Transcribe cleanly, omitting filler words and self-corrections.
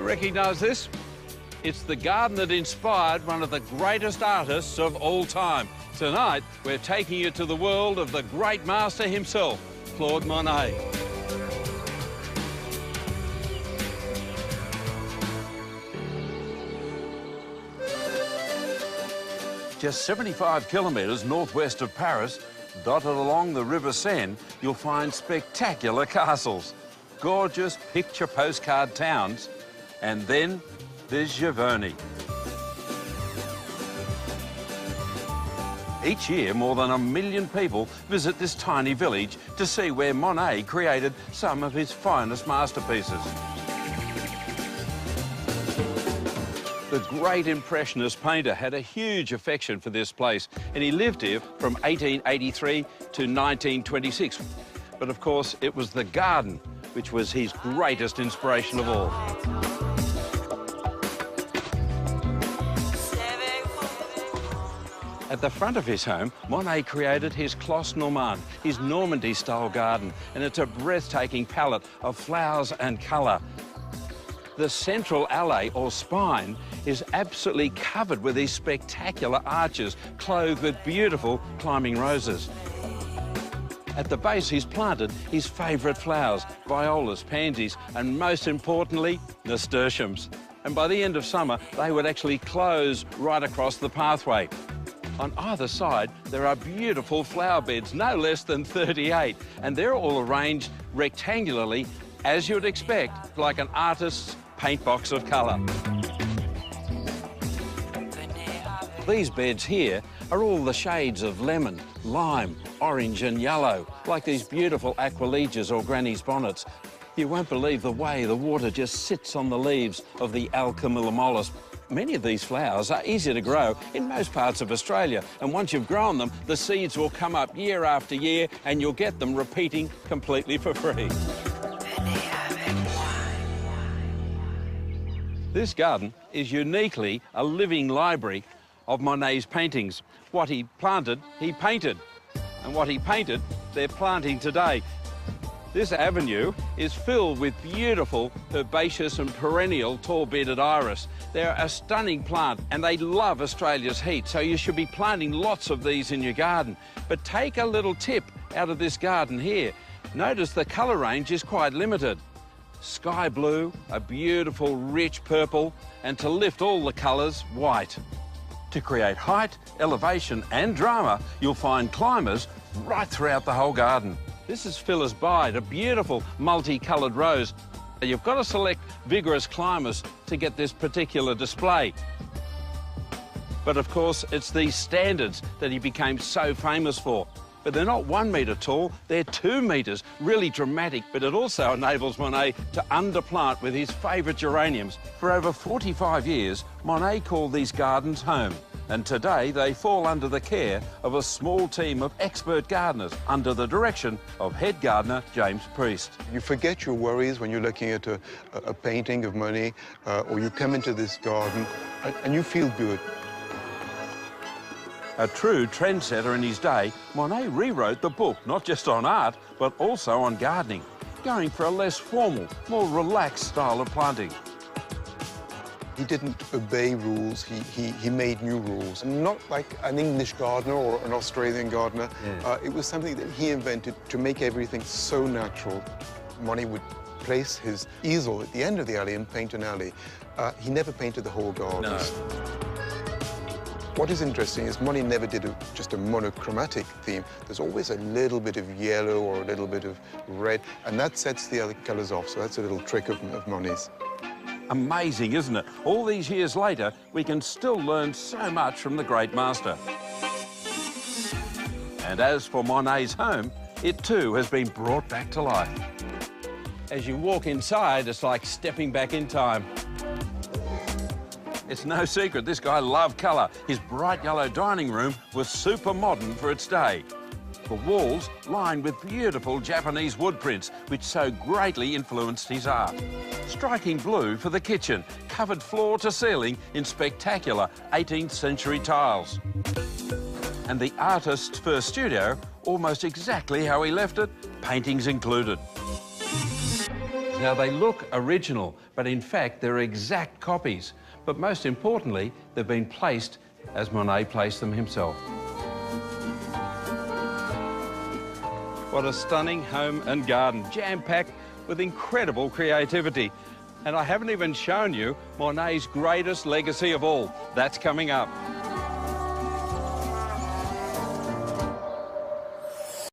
recognise this? It's the garden that inspired one of the greatest artists of all time. Tonight, we're taking you to the world of the great master himself, Claude Monet. Just 75 kilometres northwest of Paris, dotted along the River Seine, you'll find spectacular castles, gorgeous picture postcard towns, and then there's Giverny. Each year, more than 1 million people visit this tiny village to see where Monet created some of his finest masterpieces. The great Impressionist painter had a huge affection for this place, and he lived here from 1883 to 1926. But of course, it was the garden which was his greatest inspiration of all. At the front of his home, Monet created his Clos Normand, his Normandy-style garden, and it's a breathtaking palette of flowers and colour. The central alley, or spine, is absolutely covered with these spectacular arches, clothed with beautiful climbing roses. At the base, he's planted his favourite flowers, violas, pansies, and most importantly, nasturtiums. And by the end of summer, they would actually close right across the pathway. On either side, there are beautiful flower beds, no less than 38, and they're all arranged rectangularly, as you'd expect, like an artist's paint box of colour. These beds here are all the shades of lemon, lime, orange and yellow, like these beautiful aqualegias or granny's bonnets. You won't believe the way the water just sits on the leaves of the Alchemillomollis. Many of these flowers are easy to grow in most parts of Australia, and once you've grown them, the seeds will come up year after year and you'll get them repeating completely for free. This garden is uniquely a living library of Monet's paintings. What he planted, he painted. And what he painted, they're planting today. This avenue is filled with beautiful herbaceous and perennial tall-bearded iris. They're a stunning plant and they love Australia's heat, so you should be planting lots of these in your garden. But take a little tip out of this garden here. Notice the colour range is quite limited. Sky blue, a beautiful rich purple, and to lift all the colours, white. To create height, elevation and drama, you'll find climbers right throughout the whole garden. This is Phyllis Bide, a beautiful multicoloured rose. You've got to select vigorous climbers to get this particular display. But of course, it's these standards that he became so famous for. But they're not 1 metre tall, they're 2 metres, really dramatic, but it also enables Monet to underplant with his favourite geraniums. For over 45 years, Monet called these gardens home, and today they fall under the care of a small team of expert gardeners under the direction of head gardener James Priest. You forget your worries when you're looking at a painting of Monet, or you come into this garden and you feel good. A true trendsetter in his day, Monet rewrote the book not just on art, but also on gardening, going for a less formal, more relaxed style of planting. He didn't obey rules, he made new rules. And not like an English gardener or an Australian gardener. Yeah. It was something that he invented to make everything so natural. Monet would place his easel at the end of the alley and paint an alley. He never painted the whole garden. No. What is interesting is Monet never did just a monochromatic theme. There's always a little bit of yellow or a little bit of red, and that sets the other colours off, so that's a little trick of Monet's. Amazing, isn't it? All these years later, we can still learn so much from the great master. And as for Monet's home, it too has been brought back to life. As you walk inside, it's like stepping back in time. It's no secret this guy loved colour. His bright yellow dining room was super modern for its day. The walls lined with beautiful Japanese wood prints, which so greatly influenced his art. Striking blue for the kitchen, covered floor to ceiling in spectacular 18th century tiles. And the artist's first studio, almost exactly how he left it, paintings included. Now, they look original, but in fact, they're exact copies. But most importantly, they've been placed as Monet placed them himself. What a stunning home and garden, jam-packed with incredible creativity. And I haven't even shown you Monet's greatest legacy of all. That's coming up.